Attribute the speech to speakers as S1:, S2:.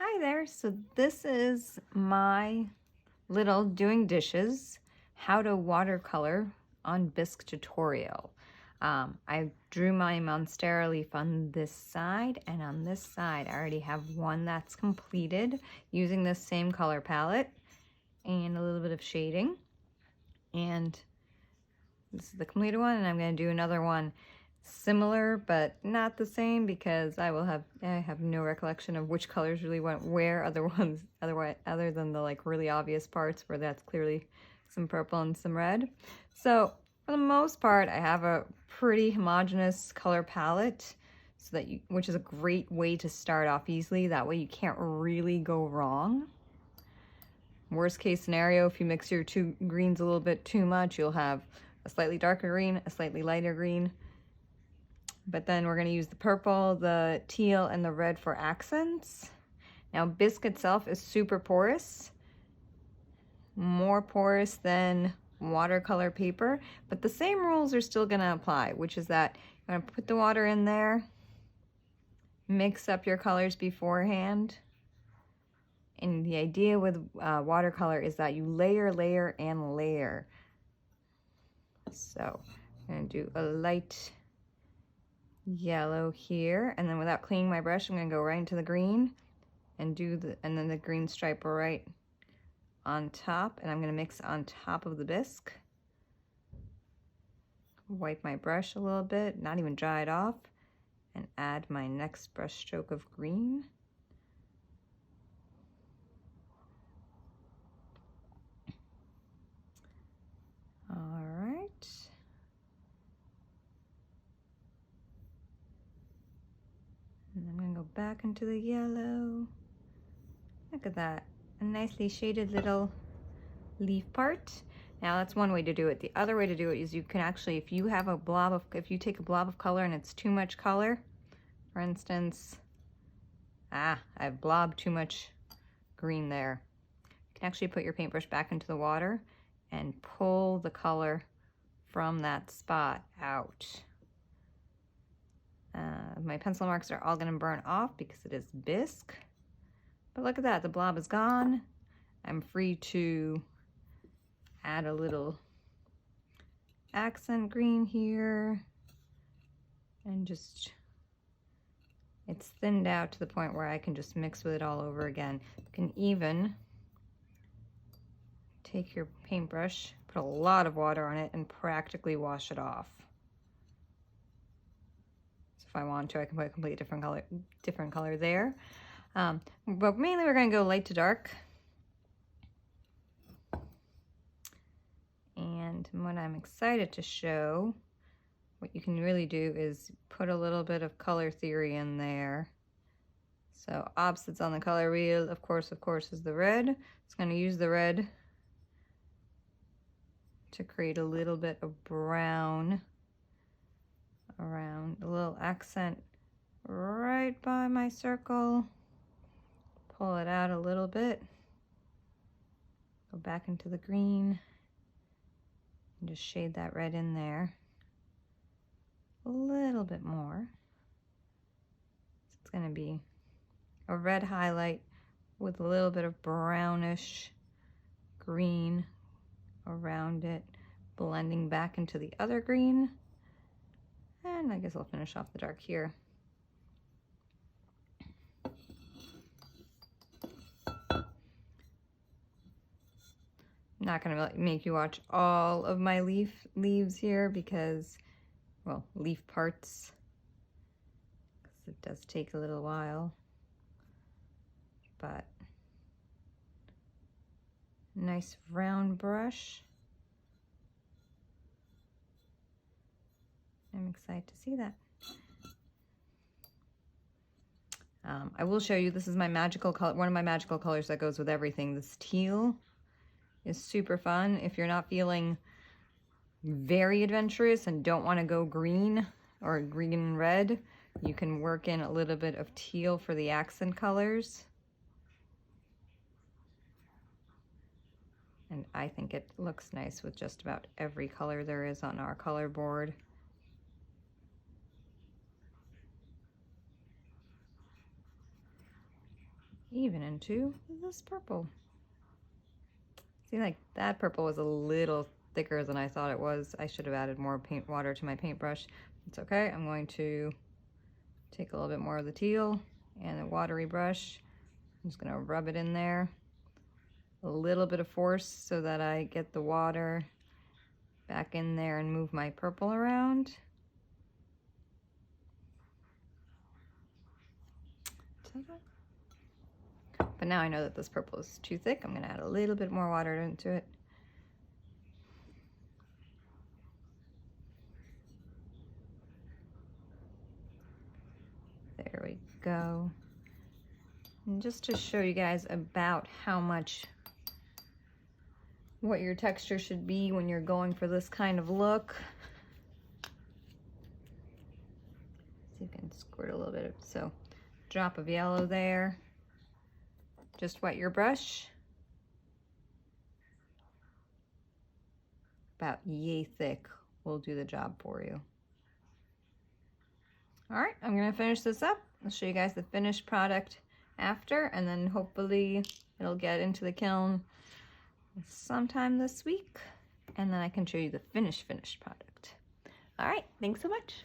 S1: Hi there. So this is my little doing dishes, how to watercolor on bisque tutorial. I drew my Monstera leaf on this side, and on this side I already have one that's completed using this same color palette and a little bit of shading. And this is the completed one, and I'm going to do another one similar but not the same because I have no recollection of which colors really went where other than the like really obvious parts where that's clearly some purple and some red. So for the most part I have a pretty homogeneous color palette, so that which is a great way to start off easily. That way you can't really go wrong. Worst case scenario, if you mix your two greens a little bit too much, you'll have a slightly darker green, a slightly lighter green. But then we're going to use the purple, the teal, and the red for accents. Now, bisque itself is super porous, more porous than watercolor paper, but the same rules are still going to apply, which is that you're going to put the water in there, mix up your colors beforehand. And the idea with watercolor is that you layer, layer, and layer. So I'm going to do a light yellow here, and then without cleaning my brush I'm going to go right into the green and and then the green stripe right on top, and I'm going to mix on top of the bisque. Wipe my brush a little bit, not even dry it off, and add my next brush stroke of green. All right. And I'm going to go back into the yellow. Look at that, a nicely shaded little leaf part. Now that's one way to do it. The other way to do it is you can actually, if you take a blob of color and it's too much color, for instance, I've blobbed too much green there. You can actually put your paintbrush back into the water and pull the color from that spot out. My pencil marks are all going to burn off because it is bisque. But look at that, the blob is gone. I'm free to add a little accent green here, and just, it's thinned out to the point where I can just mix with it all over again. You can even take your paintbrush, put a lot of water on it, and practically wash it off. So if I want to, I can put a completely different color there. But mainly we're going to go light to dark. And what I'm excited to show, what you can really do is put a little bit of color theory in there. So opposites on the color wheel, of course, is the red. It's going to use the red to create a little bit of brown around, a little accent right by my circle. Pull it out a little bit. Go back into the green. And just shade that red in there a little bit more. So it's going to be a red highlight with a little bit of brownish green around it, blending back into the other green. And I guess I'll finish off the dark here. I'm not going to make you watch all of my leaves here because, well, leaf parts, because it does take a little while. But nice round brush. I'm excited to see that. I will show you, this is my magical color, one of my magical colors that goes with everything. This teal is super fun. If you're not feeling very adventurous and don't want to go green or green and red, you can work in a little bit of teal for the accent colors. And I think it looks nice with just about every color there is on our color board. even into this purple. See, like that purple was a little thicker than I thought it was. I should have added more paint water to my paintbrush. It's okay. I'm going to take a little bit more of the teal and a watery brush. I'm just going to rub it in there. A little bit of force so that I get the water back in there and move my purple around. But now I know that this purple is too thick. I'm going to add a little bit more water into it. There we go. And just to show you guys about how much, what your texture should be when you're going for this kind of look. See if you can squirt a little bit. So drop of yellow there. Just wet your brush. About yay thick will do the job for you. All right, I'm gonna finish this up. I'll show you guys the finished product after, and then hopefully it'll get into the kiln sometime this week, and then I can show you the finished product. All right, thanks so much.